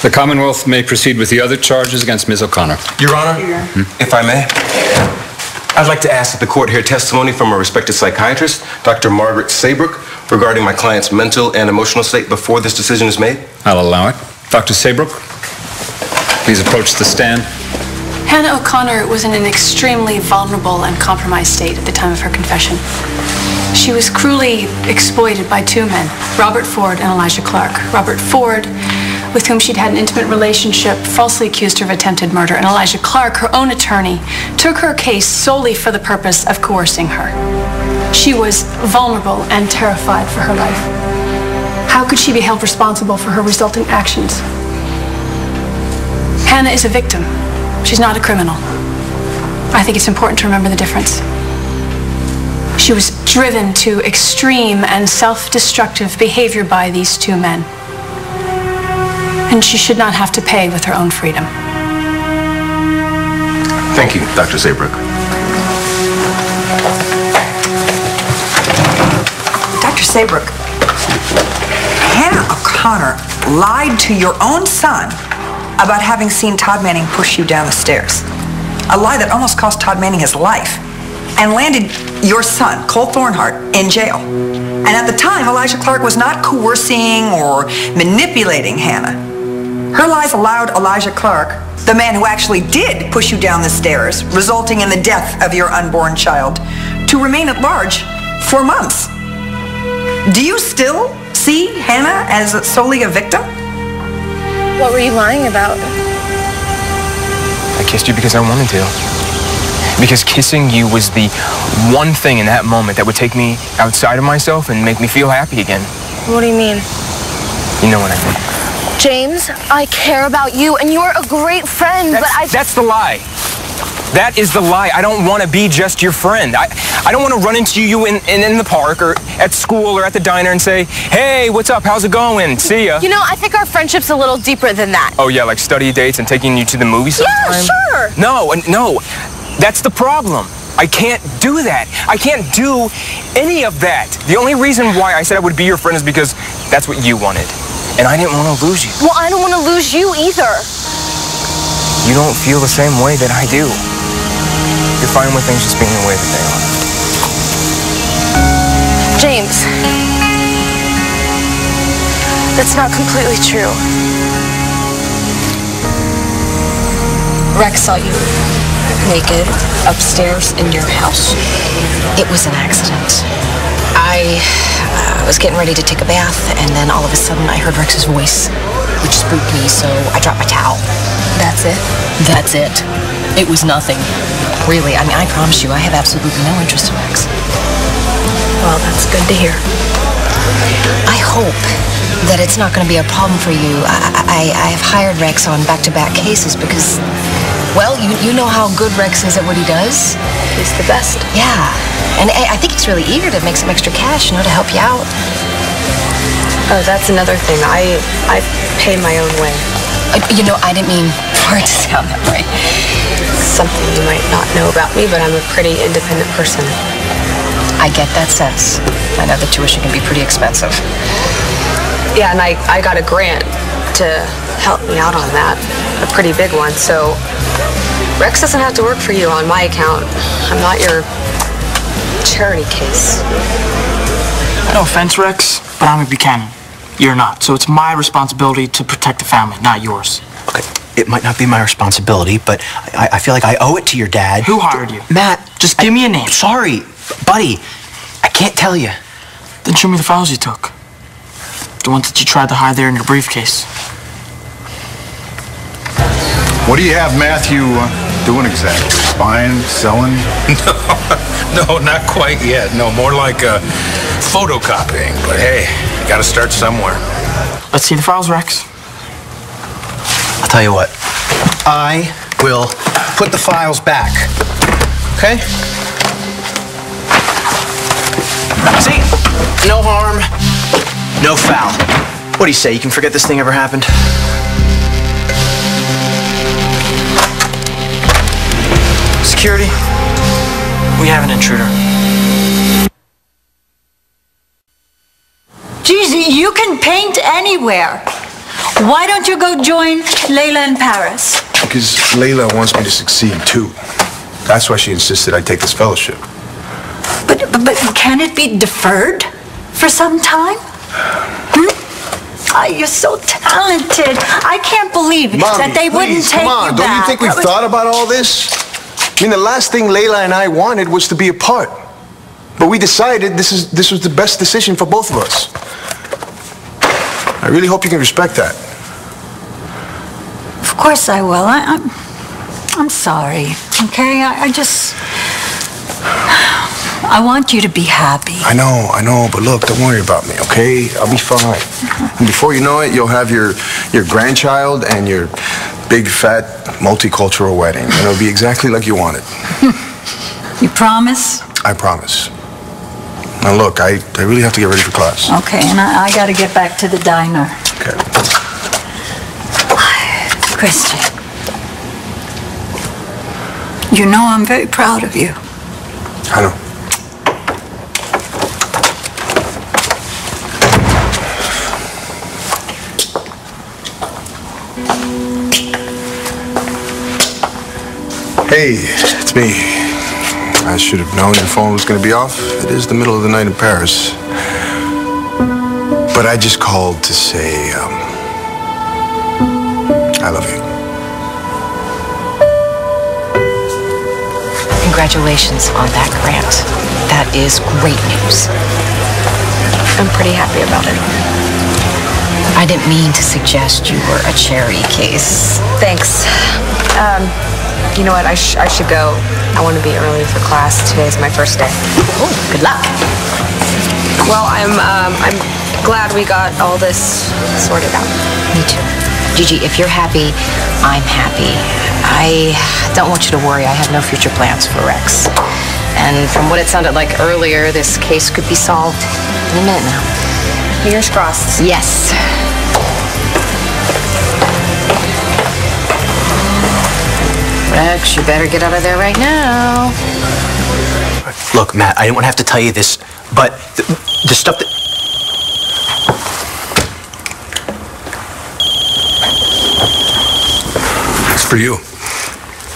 The Commonwealth may proceed with the other charges against Ms. O'Connor. Your Honor, if I may, I'd like to ask that the court hear testimony from a respected psychiatrist, Dr. Margaret Saybrook, regarding my client's mental and emotional state before this decision is made. I'll allow it. Dr. Saybrook, please approach the stand. Hannah O'Connor was in an extremely vulnerable and compromised state at the time of her confession. She was cruelly exploited by two men, Robert Ford and Elijah Clark. Robert Ford, with whom she'd had an intimate relationship, falsely accused her of attempted murder, and Elijah Clark, her own attorney, took her case solely for the purpose of coercing her. She was vulnerable and terrified for her life. How could she be held responsible for her resulting actions? Hannah is a victim. She's not a criminal. I think it's important to remember the difference. She was driven to extreme and self-destructive behavior by these two men. And she should not have to pay with her own freedom. Thank you, Dr. Saybrook. Dr. Saybrook, Hannah O'Connor lied to your own son about having seen Todd Manning push you down the stairs. A lie that almost cost Todd Manning his life and landed your son, Cole Thornhart, in jail. And at the time, Elijah Clark was not coercing or manipulating Hannah. Her lies allowed Elijah Clark, the man who actually did push you down the stairs, resulting in the death of your unborn child, to remain at large for months. Do you still see Hannah as solely a victim? What were you lying about? I kissed you because I wanted to. Because kissing you was the one thing in that moment that would take me outside of myself and make me feel happy again. What do you mean? You know what I mean. James, I care about you and you're a great friend, That's the lie. That is the lie. I don't want to be just your friend. I don't want to run into you in the park or at school or at the diner and say, hey, what's up? How's it going? See ya. You know, I think our friendship's a little deeper than that. Oh, yeah, like study dates and taking you to the movies sometime? Yeah, sure. No. That's the problem. I can't do that. I can't do any of that. The only reason why I said I would be your friend is because that's what you wanted. And I didn't want to lose you. Well, I don't want to lose you either. You don't feel the same way that I do. You're fine with things just being the way that they are. James, that's not completely true. Rex saw you naked upstairs in your house. It was an accident. I was getting ready to take a bath, and then all of a sudden I heard Rex's voice, which spooked me, so I dropped my towel. That's it? That's it. It was nothing. Really, I mean, I promise you, I have absolutely no interest in Rex. Well, that's good to hear. I hope that it's not going to be a problem for you. I've hired Rex on back-to-back cases because, well, you know how good Rex is at what he does. He's the best. Yeah, and I think he's really eager to make some extra cash, to help you out. Oh, that's another thing. I pay my own way. I didn't mean for it to sound that way. Something you might not know about me, but I'm a pretty independent person. I get that sense. I know the tuition can be pretty expensive. Yeah, and I got a grant to help me out on that, a pretty big one, so Rex doesn't have to work for you on my account. I'm not your charity case. No offense, Rex, but I'm a Buchanan. You're not, so it's my responsibility to protect the family, not yours. Okay, it might not be my responsibility, but I feel like I owe it to your dad. Who hired you? Matt. Just give me a name. Sorry, buddy. I can't tell you. Then show me the files you took. The ones that you tried to hide there in your briefcase. What do you have Matthew doing exactly? Buying, selling? No, not quite yet. No, more like photocopying. But hey, you gotta start somewhere. Let's see the files, Rex. I'll tell you what. I will put the files back. Okay? See? No harm, no foul. What do you say? You can forget this thing ever happened? Security, we have an intruder. Geez, you can paint anywhere. Why don't you go join Layla in Paris? Because Layla wants me to succeed, too. That's why she insisted I take this fellowship. But can it be deferred for some time? Oh, you're so talented. I can't believe that they wouldn't take you back. Don't you think we've thought about all this? I mean, the last thing Layla and I wanted was to be apart. But we decided this was the best decision for both of us. I really hope you can respect that. Of course I will. I'm sorry, okay? I want you to be happy. I know, but look, don't worry about me, okay? I'll be fine. And before you know it, you'll have your grandchild and your big, fat, multicultural wedding. And it'll be exactly like you wanted. You promise? I promise. Now look, I really have to get ready for class. Okay, and I got to get back to the diner. Okay. Christian, you know I'm very proud of you. I know. Hey, it's me. I should have known your phone was going to be off. It is the middle of the night in Paris. But I just called to say, I love you. Congratulations on that grant. That is great news. I'm pretty happy about it. I didn't mean to suggest you were a cherry case. Thanks. You know what? I should go. I want to be early for class. Today's my first day. Oh, good luck. Well, I'm glad we got all this sorted out. Me too. Gigi, if you're happy, I'm happy. I don't want you to worry. I have no future plans for Rex. And from what it sounded like earlier, this case could be solved in a minute now. Fingers crossed. Yes. Rex, you better get out of there right now. Look, Matt, I didn't want to have to tell you this, but the stuff that... It's for you.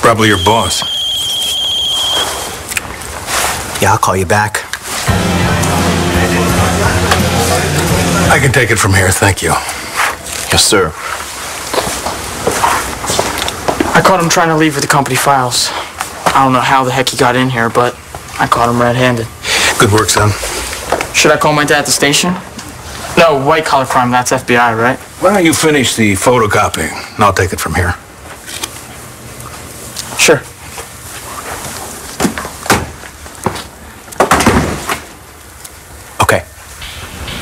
Probably your boss. Yeah, I'll call you back. I can take it from here, thank you. Yes, sir. I caught him trying to leave with the company files. I don't know how the heck he got in here, but I caught him red-handed. Good work, son. Should I call my dad at the station? No, white-collar crime, that's FBI, right? Why don't you finish the photocopying, and I'll take it from here. Sure. Okay.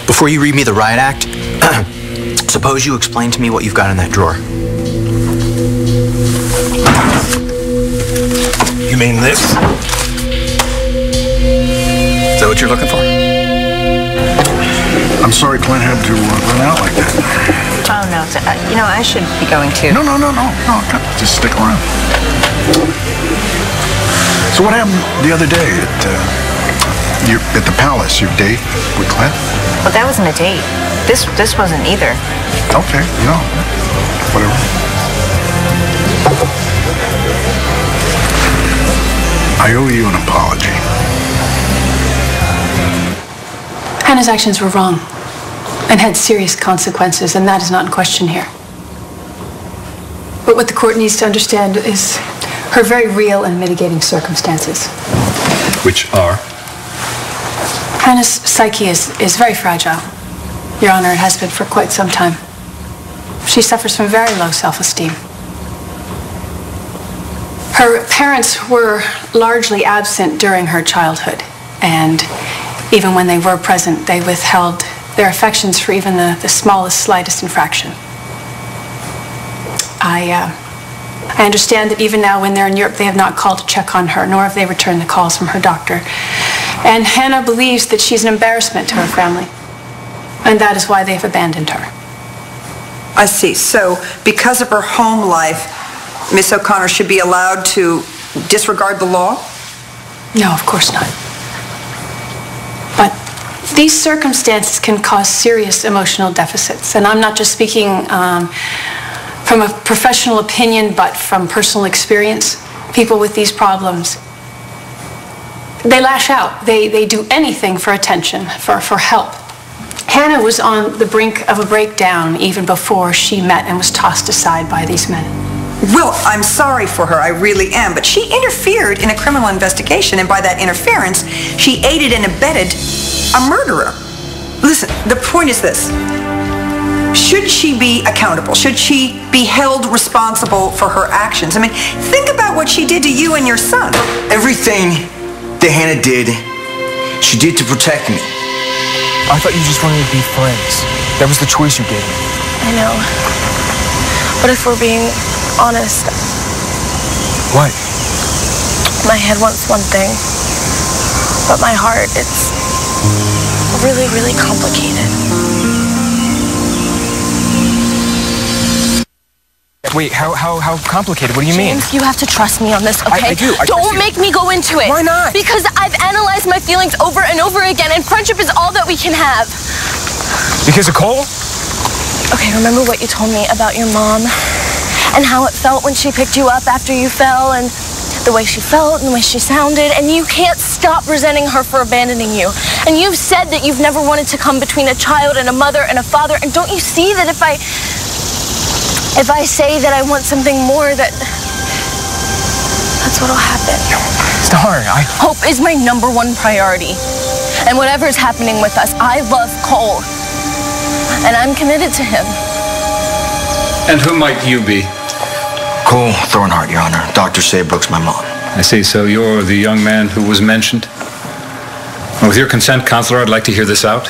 Before you read me the riot act, suppose you explain to me what you've got in that drawer. You mean this? Is that what you're looking for? I'm sorry Clint had to run out like that. Oh, no. You know, I should be going too. No. Just stick around. So what happened the other day at the palace, your date with Clint? Well, that wasn't a date. This wasn't either. Okay, whatever. I owe you an apology. Hannah's actions were wrong and had serious consequences, and that is not in question here. But what the court needs to understand is her very real and mitigating circumstances. Which are? Hannah's psyche is very fragile. Your Honor, it has been for quite some time. She suffers from very low self-esteem. Her parents were largely absent during her childhood, and even when they were present, they withheld their affections for even the smallest, slightest infraction. I understand that even now when they're in Europe, they have not called to check on her, nor have they returned the calls from her doctor. And Hannah believes that she's an embarrassment to her family, and that is why they've abandoned her. I see. So because of her home life, Miss O'Connor should be allowed to disregard the law? No, of course not. But These circumstances can cause serious emotional deficits, and I'm not just speaking from a professional opinion, but from personal experience. People with these problems, they lash out. They do anything for attention, for help. Hannah was on the brink of a breakdown even before she met and was tossed aside by these men. Will, I'm sorry for her, I really am, but she interfered in a criminal investigation, and by that interference, she aided and abetted a murderer. Listen, the point is this. Should she be accountable? Should she be held responsible for her actions? I mean, think about what she did to you and your son. Everything that Hannah did, she did to protect me. I thought you just wanted to be friends. That was the choice you gave me. I know. But if we're being honest... What? My head wants one thing, but my heart, it's really, really complicated. Wait, how complicated? What do you mean? James, you have to trust me on this, okay? I do. Don't make me go into it. Why not? Because I've analyzed my feelings over and over again, and friendship is all that we can have. Because of Cole? Okay, remember what you told me about your mom and how it felt when she picked you up after you fell, and the way she felt and the way she sounded, and you can't stop resenting her for abandoning you. And you've said that you've never wanted to come between a child and a mother and a father, and don't you see that if I say that I want something more, that's what'll happen? Star, Hope is my #1 priority. And whatever's happening with us, I love Cole. And I'm committed to him. And who might you be? Cole Thornhart, Your Honor. Dr. Saybrook's my mom. I see, so you're the young man who was mentioned? Well, with your consent, Counselor, I'd like to hear this out.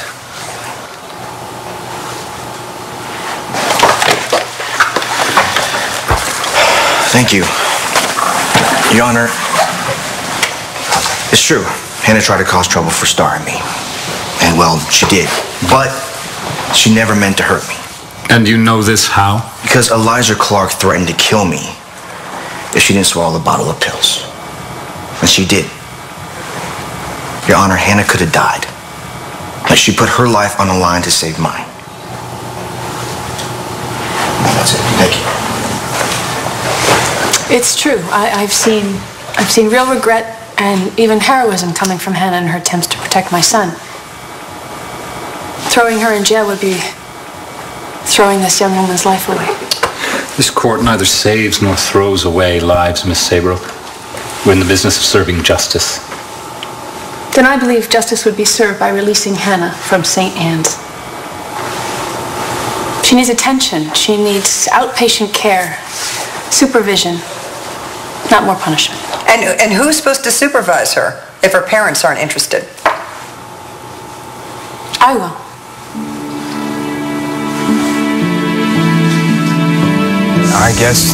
Thank you. Your Honor, it's true. Hannah tried to cause trouble for Star and me. And, well, she did. But she never meant to hurt me. And you know this how? Because Elijah Clark threatened to kill me if she didn't swallow the bottle of pills. And she did. Your Honor, Hannah could have died. But she put her life on the line to save mine. That's it. Thank you. It's true. I've seen real regret and even heroism coming from Hannah in her attempts to protect my son. Throwing her in jail would be throwing this young woman's life away. This court neither saves nor throws away lives, Miss Saybrook. We're in the business of serving justice. Then I believe justice would be served by releasing Hannah from St. Anne's. She needs attention. She needs outpatient care, supervision, not more punishment. And who's supposed to supervise her if her parents aren't interested? I will. I guess